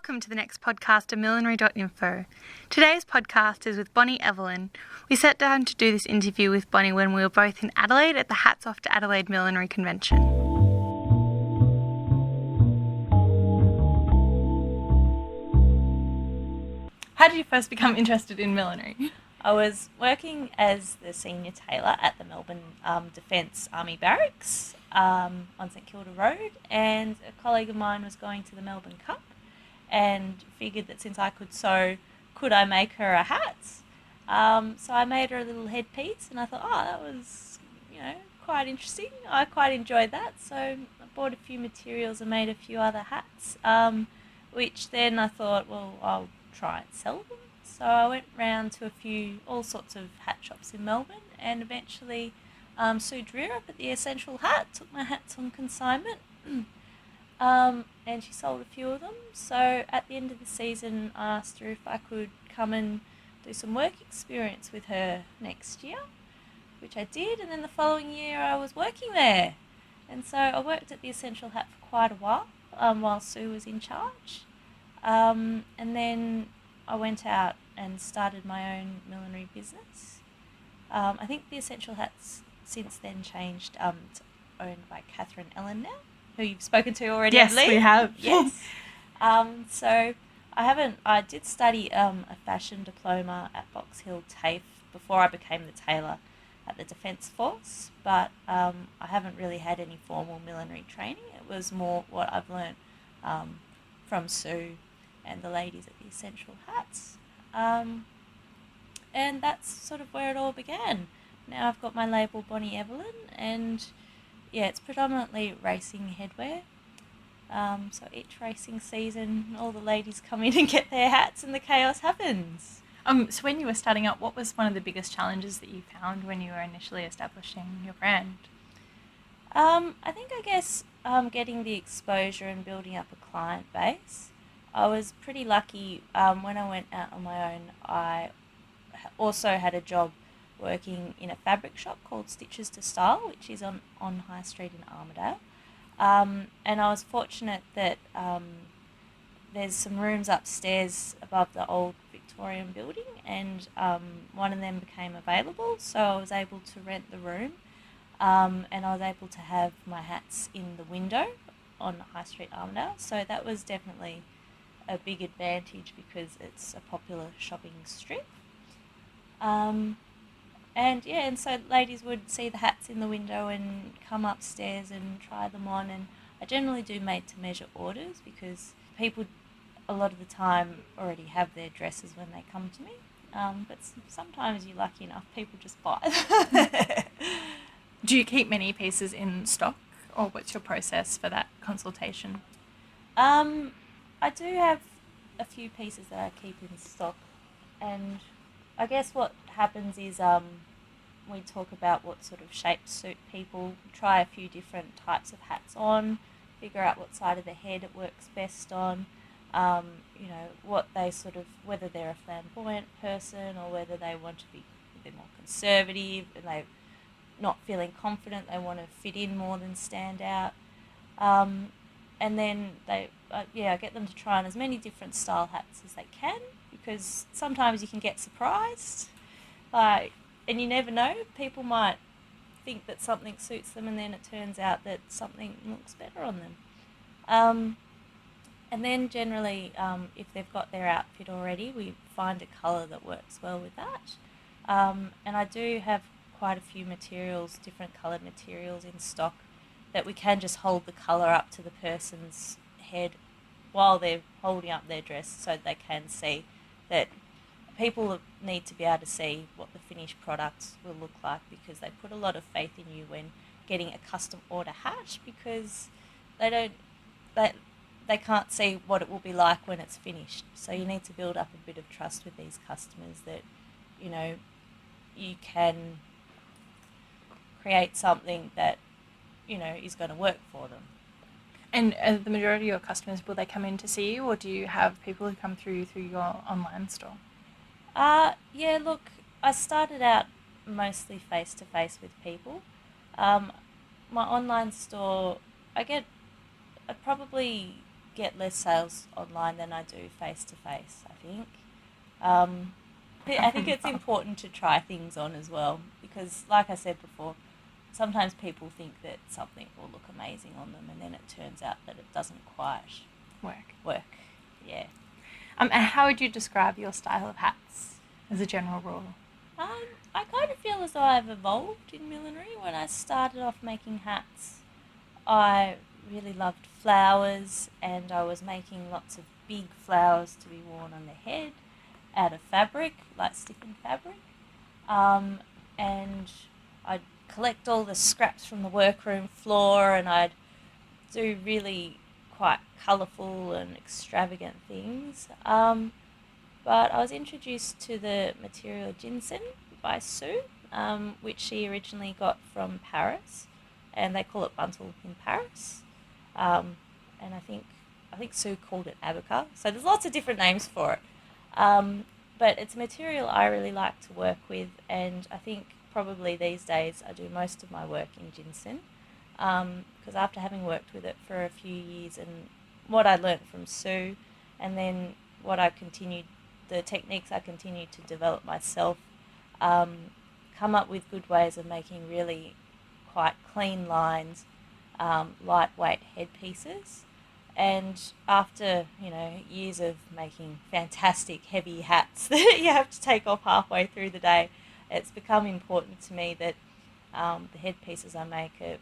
Welcome to the next podcast of Millinery.Info. Today's podcast is with Bonnie Evelyn. We sat down to do this interview with Bonnie when we were both in Adelaide at the Hats Off to Adelaide Millinery Convention. How did you first become interested in millinery? I was working as the senior tailor at the Melbourne Defence Army Barracks on St Kilda Road, and a colleague of mine was going to the Melbourne Cup and figured that since I could sew, could I make her a hat? So I made her a little headpiece, and I thought, that was, quite interesting. I quite enjoyed that, so I bought a few materials and made a few other hats, which then I thought, well, I'll try and sell them. So I went round to all sorts of hat shops in Melbourne, and eventually Sue Dreer up at the Essential Hat took my hats on consignment, and she sold a few of them. So at the end of the season, I asked her if I could come and do some work experience with her next year, which I did, and then the following year I was working there. And so I worked at the Essential Hat for quite a while Sue was in charge. And then I went out and started my own millinery business. I think the Essential Hat's since then changed to owned by Catherine Ellen now, who you've spoken to already. Yes, Adelaide. we have. Yes. So I did study a fashion diploma at Box Hill TAFE before I became the tailor at the Defence Force, but I haven't really had any formal millinery training. It was more what I've learnt from Sue and the ladies at the Essential Hats. And that's sort of where it all began. Now I've got my label Bonnie Evelyn, and it's predominantly racing headwear. So each racing season, all the ladies come in and get their hats, and the chaos happens. So when you were starting up, what was one of the biggest challenges that you found when you were initially establishing your brand? I guess getting the exposure and building up a client base. I was pretty lucky when I went out on my own. I also had a job working in a fabric shop called Stitches to Style, which is on High Street in Armidale. And I was fortunate that there's some rooms upstairs above the old Victorian building, and one of them became available, so I was able to rent the room, and I was able to have my hats in the window on High Street Armidale, so that was definitely a big advantage because it's a popular shopping strip. And so ladies would see the hats in the window and come upstairs and try them on, and I generally do made to measure orders because people a lot of the time already have their dresses when they come to me, but sometimes you're lucky enough people just buy them. Do you keep many pieces in stock, or what's your process for that consultation? I do have a few pieces that I keep in stock, and I guess what happens is we talk about what sort of shapes suit people, try a few different types of hats on, figure out what side of the head it works best on, what they whether they're a flamboyant person or whether they want to be a bit more conservative and they're not feeling confident, they want to fit in more than stand out. And then I get them to try on as many different style hats as they can, because sometimes you can get surprised, and you never know, people might think that something suits them and then it turns out that something looks better on them. And then generally, if they've got their outfit already, we find a colour that works well with that. And I do have quite a few materials, different coloured materials in stock, that we can just hold the colour up to the person's head while they're holding up their dress, so they can see that. People need to be able to see what the finished products will look like, because they put a lot of faith in you when getting a custom order hat, because they can't see what it will be like when it's finished. So you need to build up a bit of trust with these customers that you can create something that is going to work for them. And the majority of your customers, will they come in to see you, or do you have people who come through your online store? Look, I started out mostly face-to-face with people. My online store, I get probably get less sales online than I do face-to-face, I think. I think it's important to try things on as well because, like I said before, sometimes people think that something will look amazing on them and then it turns out that it doesn't quite work. Yeah. And how would you describe your style of hats as a general rule? I kind of feel as though I've evolved in millinery. When I started off making hats, I really loved flowers and I was making lots of big flowers to be worn on the head out of fabric, like stiffened fabric. And I'd collect all the scraps from the workroom floor and I'd do really quite colourful and extravagant things. But I was introduced to the material Jinsin by Sue, which she originally got from Paris, and they call it buntal in Paris. And I think Sue called it abaca. So there's lots of different names for it. But it's a material I really like to work with, and I think probably these days I do most of my work in Jinsin, because after having worked with it for a few years and what I learnt from Sue, and then the techniques I continued to develop myself, come up with good ways of making really quite clean lines, lightweight headpieces. And after, years of making fantastic heavy hats that you have to take off halfway through the day, it's become important to me that the headpieces I make are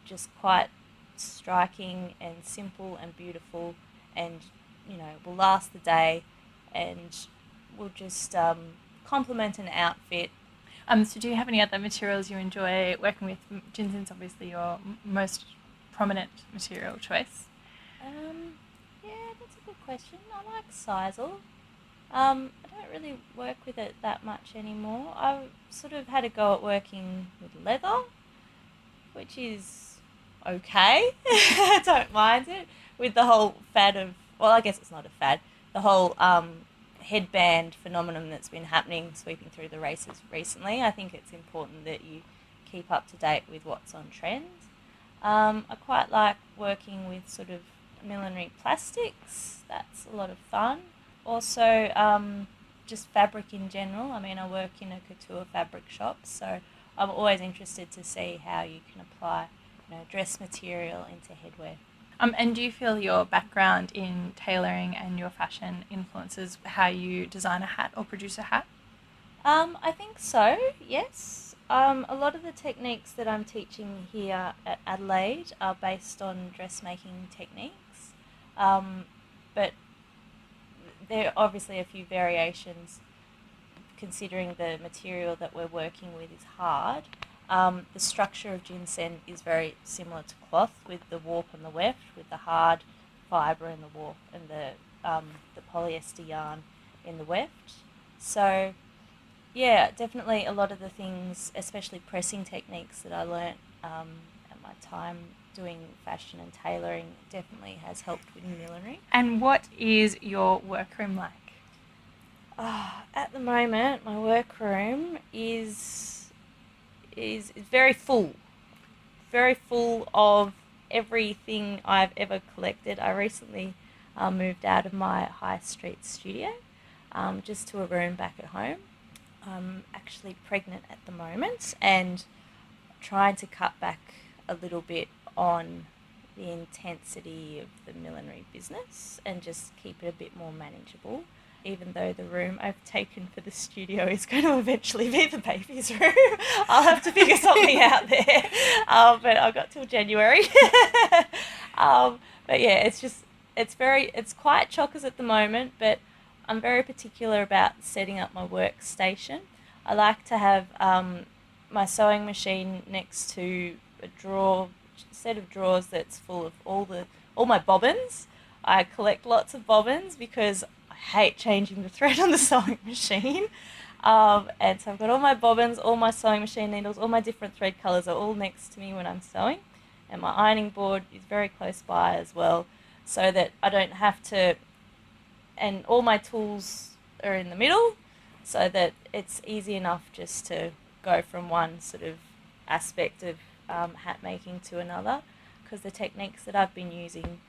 just quite striking and simple and beautiful and, will last the day and will just complement an outfit. So do you have any other materials you enjoy working with? Jinsin's obviously your most prominent material choice. Yeah, that's a good question. I like sisal. I don't really work with it that much anymore. I sort of had a go at working with leather, which is okay. I don't mind it. With the whole fad of, well, I guess it's not a fad, the whole headband phenomenon that's been happening, sweeping through the races recently, I think it's important that you keep up to date with what's on trend. I quite like working with sort of millinery plastics. That's a lot of fun. Also, just fabric in general. I mean, I work in a couture fabric shop, so I'm always interested to see how you can apply, dress material into headwear. And do you feel your background in tailoring and your fashion influences how you design a hat or produce a hat? I think so, yes. A lot of the techniques that I'm teaching here at Adelaide are based on dressmaking techniques, but there are obviously a few variations considering the material that we're working with is hard. The structure of Jinsin is very similar to cloth, with the warp and the weft, with the hard fibre in the warp and the polyester yarn in the weft. So yeah, definitely a lot of the things, especially pressing techniques that I learnt at my time doing fashion and tailoring, definitely has helped with millinery. And what is your workroom like? At the moment, my workroom is very full of everything I've ever collected. I recently moved out of my high street studio just to a room back at home. I'm actually pregnant at the moment and trying to cut back a little bit on the intensity of the millinery business and just keep it a bit more manageable, even though the room I've taken for the studio is going to eventually be the baby's room. I'll have to figure something out there. But I've got till January. But yeah, it's quite chockers at the moment, but I'm very particular about setting up my workstation. I like to have my sewing machine next to a set of drawers that's full of all my bobbins. I collect lots of bobbins because I hate changing the thread on the sewing machine. And so I've got all my bobbins, all my sewing machine needles, all my different thread colours are all next to me when I'm sewing. And my ironing board is very close by as well, so that I don't have to, and all my tools are in the middle, so that it's easy enough just to go from one sort of aspect of hat making to another, because the techniques that I've been using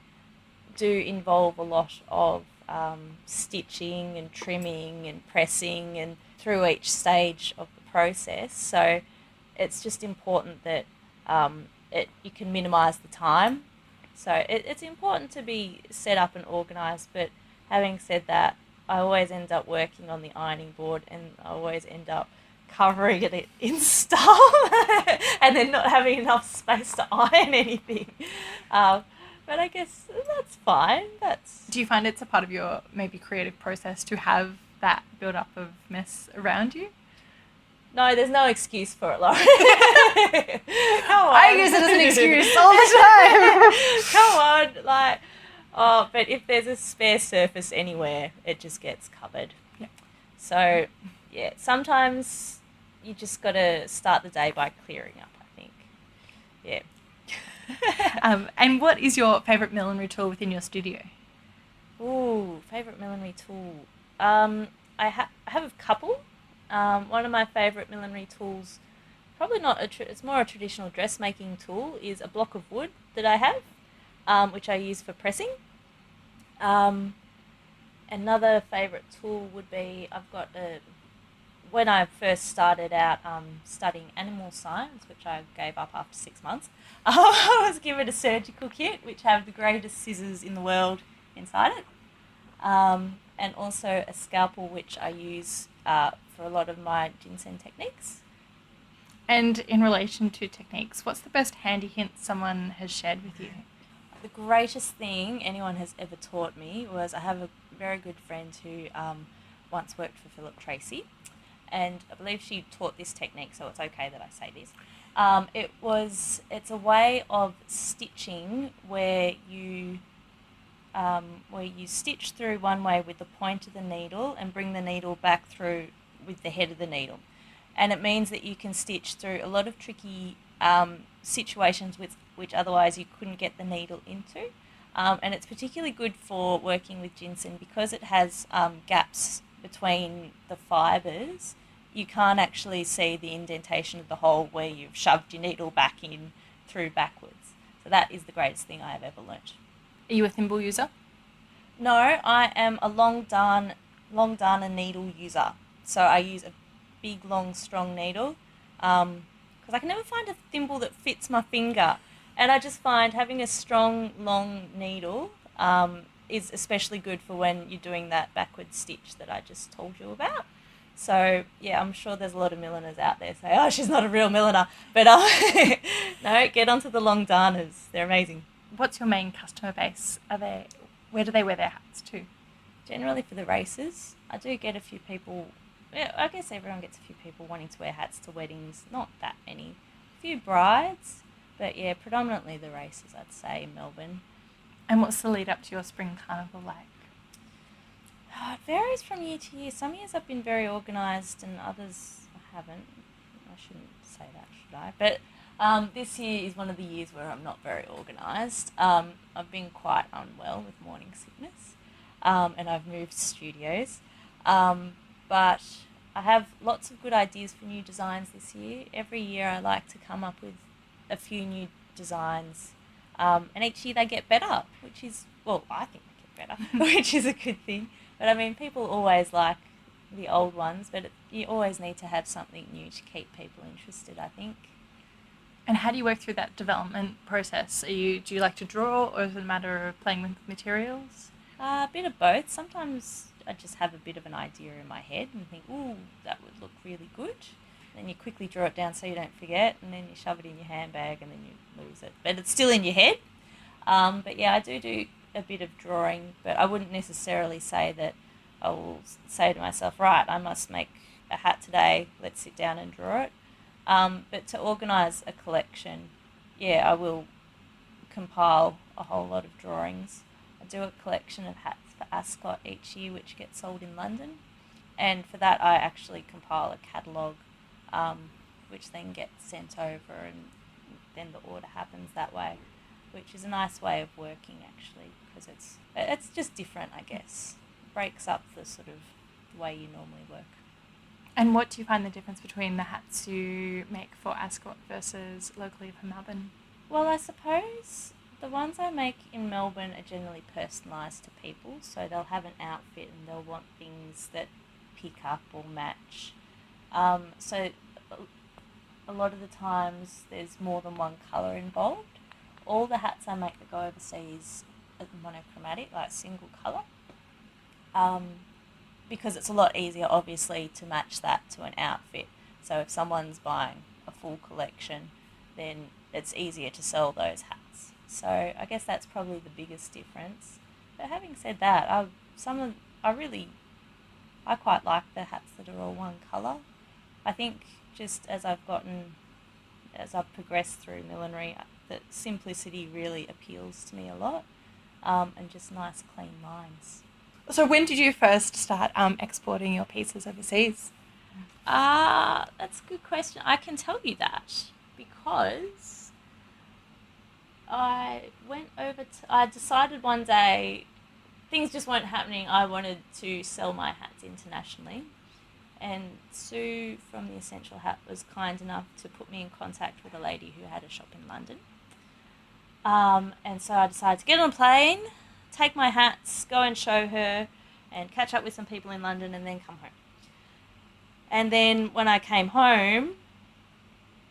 do involve a lot of stitching and trimming and pressing and through each stage of the process. So it's just important that you can minimise the time. So it's important to be set up and organised, but having said that, I always end up working on the ironing board and I always end up covering it in stuff and then not having enough space to iron anything. But I guess that's fine. Do you find it's a part of your maybe creative process to have that build up of mess around you? No, there's no excuse for it, Lauren. I use it as an excuse all the time. Come on, but if there's a spare surface anywhere, it just gets covered. Yeah. So, yeah, sometimes you just got to start the day by clearing up, I think. Yeah. And what is your favourite millinery tool within your studio? Ooh, favourite millinery tool. I have a couple. One of my favourite millinery tools, probably not it's more a traditional dressmaking tool, is a block of wood that I have, which I use for pressing. Another favourite tool would be, when I first started out studying animal science, which I gave up after 6 months, I was given a surgical kit which have the greatest scissors in the world inside it, and also a scalpel which I use for a lot of my Jinsin techniques. And in relation to techniques, what's the best handy hint someone has shared with you? The greatest thing anyone has ever taught me was, I have a very good friend who once worked for Philip Tracy, and I believe she taught this technique, so it's okay that I say this. It's a way of stitching where you stitch through one way with the point of the needle and bring the needle back through with the head of the needle. And it means that you can stitch through a lot of tricky situations which otherwise you couldn't get the needle into. And it's particularly good for working with Jinsin because it has gaps between the fibres. You can't actually see the indentation of the hole where you've shoved your needle back in through backwards. So that is the greatest thing I have ever learnt. Are you a thimble user? No, I am a long darner needle user. So I use a big, long, strong needle because I can never find a thimble that fits my finger. And I just find having a strong, long needle is especially good for when you're doing that backward stitch that I just told you about. So, yeah, I'm sure there's a lot of milliners out there say, oh, she's not a real milliner. But no, get onto the long darners. They're amazing. What's your main customer base? Where do they wear their hats to? Generally for the races. I do get a few people, I guess everyone gets a few people wanting to wear hats to weddings. Not that many. A few brides. But yeah, predominantly the races, I'd say, in Melbourne. And what's the lead up to your spring carnival like? It varies from year to year. Some years I've been very organised and others I haven't. I shouldn't say that, should I? But this year is one of the years where I'm not very organised. I've been quite unwell with morning sickness and I've moved studios. But I have lots of good ideas for new designs this year. Every year I like to come up with a few new designs, and each year they get better, which is, well, I think they get better, which is a good thing. But I mean, people always like the old ones, but you always need to have something new to keep people interested, I think. And how do you work through that development process? Do you like to draw, or is it a matter of playing with materials? A bit of both. Sometimes I just have a bit of an idea in my head and think, ooh, that would look really good. Then you quickly draw it down so you don't forget, and then you shove it in your handbag and then you lose it. But it's still in your head. But yeah, I do a bit of drawing, but I wouldn't necessarily say that I will say to myself, right, I must make a hat today, let's sit down and draw it. But to organise a collection, yeah, I will compile a whole lot of drawings. I do a collection of hats for Ascot each year, which gets sold in London. And for that, I actually compile a catalogue, which then gets sent over, and then the order happens that way, which is a nice way of working actually, because it's just different, I guess. It breaks up the sort of way you normally work. And what do you find the difference between the hats you make for Ascot versus locally for Melbourne? Well, I suppose The ones I make in Melbourne are generally personalised to people, so they'll have an outfit and they'll want things that pick up or match. So a lot of the times there's more than one colour involved. All the hats I make that go overseas are monochromatic, like single colour, because it's a lot easier, obviously, to match that to an outfit. So if someone's buying a full collection, then it's easier to sell those hats. So I guess that's probably the biggest difference. But having said that, I quite like the hats that are all one colour. I think just as I've progressed through millinery, that simplicity really appeals to me a lot, and just nice clean lines. So when did you first start exporting your pieces overseas? That's a good question. I can tell you that because I decided one day things just weren't happening. I wanted to sell my hats internationally, and Sue from The Essential Hat was kind enough to put me in contact with a lady who had a shop in London. And so I decided to get on a plane, take my hats, go and show her, and catch up with some people in London, and then come home. And then when I came home,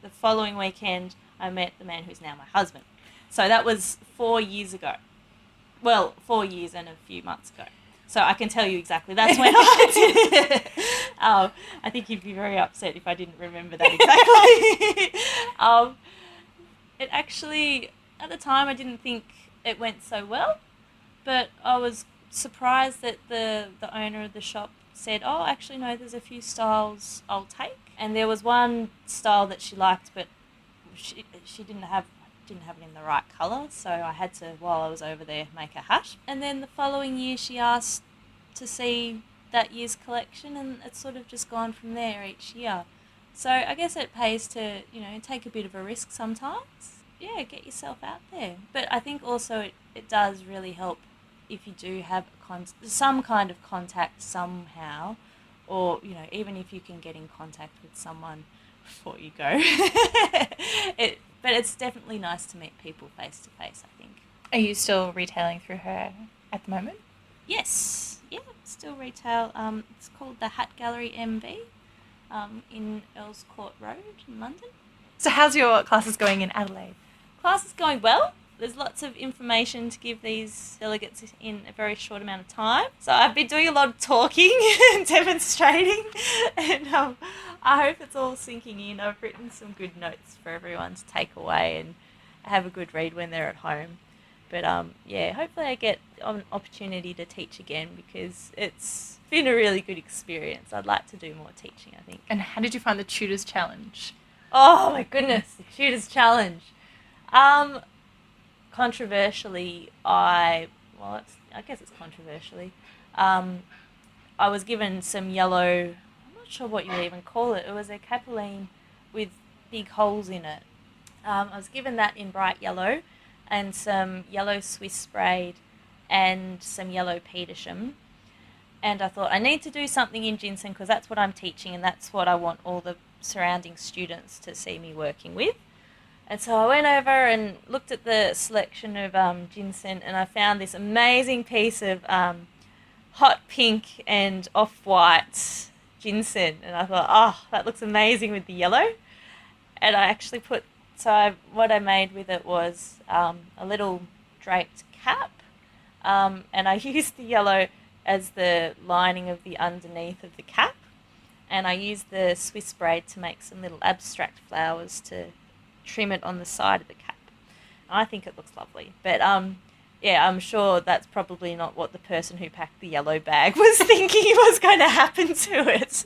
the following weekend, I met the man who's now my husband. So that was 4 years ago. Well, 4 years and a few months ago. So I can tell you exactly. That's when I did it. I think you'd be very upset if I didn't remember that exactly. It actually, at the time, I didn't think it went so well. But I was surprised that the owner of the shop said, oh, actually, no, there's a few styles I'll take. And there was one style that she liked, but she didn't have it in the right colour, so I had to, while I was over there, make a hat. And then the following year she asked to see that year's collection, and it's sort of just gone from there each year. So I guess it pays to, take a bit of a risk sometimes. Yeah, get yourself out there. But I think also it does really help if you do have some kind of contact somehow, or, even if you can get in contact with someone before you go. But it's definitely nice to meet people face to face, I think. Are you still retailing through her at the moment? Yes, yeah, still retail. It's called the Hat Gallery MV, in Earls Court Road in London. So how's your classes going in Adelaide? Class is going well. There's lots of information to give these delegates in a very short amount of time. So I've been doing a lot of talking and demonstrating, and I hope it's all sinking in. I've written some good notes for everyone to take away and have a good read when they're at home. But hopefully I get an opportunity to teach again, because it's been a really good experience. I'd like to do more teaching, I think. And how did you find the Tutors Challenge? Oh my goodness, the Tutors Challenge. Controversially, I guess it's controversially, I was given some yellow, I'm not sure what you would even call it. It was a capelline with big holes in it. I was given that in bright yellow, and some yellow Swiss sprayed and some yellow Petersham. And I thought, I need to do something in Jinsin, because that's what I'm teaching and that's what I want all the surrounding students to see me working with. And so I went over and looked at the selection of Jinsin, and I found this amazing piece of hot pink and off-white Jinsin. And I thought, that looks amazing with the yellow. And I actually what I made with it was a little draped cap, and I used the yellow as the lining of the underneath of the cap, and I used the Swiss braid to make some little abstract flowers to trim it on the side of the cap. I think it looks lovely, but I'm sure that's probably not what the person who packed the yellow bag was thinking was going to happen to it.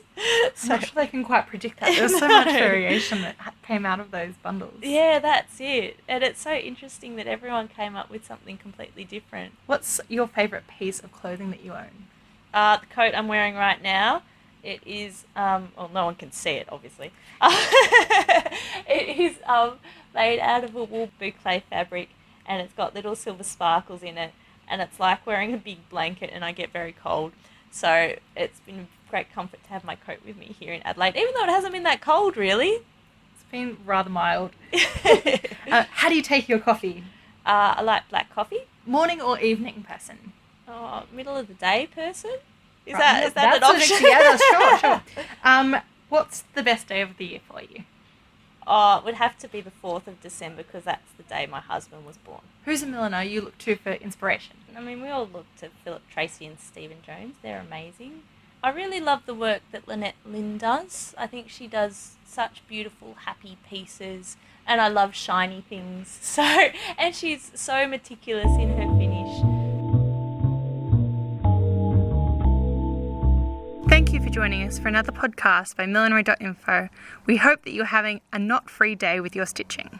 So I'm not sure they can quite predict that. There's so much variation that came out of those bundles. Yeah, that's it. And it's so interesting that everyone came up with something completely different. What's your favourite piece of clothing that you own? The coat I'm wearing right now, it is, well, no one can see it, obviously. It is made out of a wool boucle fabric, and it's got little silver sparkles in it, and it's like wearing a big blanket, and I get very cold. So it's been a great comfort to have my coat with me here in Adelaide, even though it hasn't been that cold, really. It's been rather mild. How do you take your coffee? I like black coffee. Morning or evening person? Oh, middle of the day person? Is Right, that an option? Sure. What's the best day of the year for you? Oh, it would have to be the 4th of December because that's the day my husband was born. Who's a milliner you look to for inspiration? I mean, we all look to Philip Tracy and Stephen Jones. They're amazing. I really love the work that Lynette Lynn does. I think she does such beautiful, happy pieces, and I love shiny things. And she's so meticulous in her finish. Thank you for joining us for another podcast by Millinery.Info. We hope that you're having a not free day with your stitching.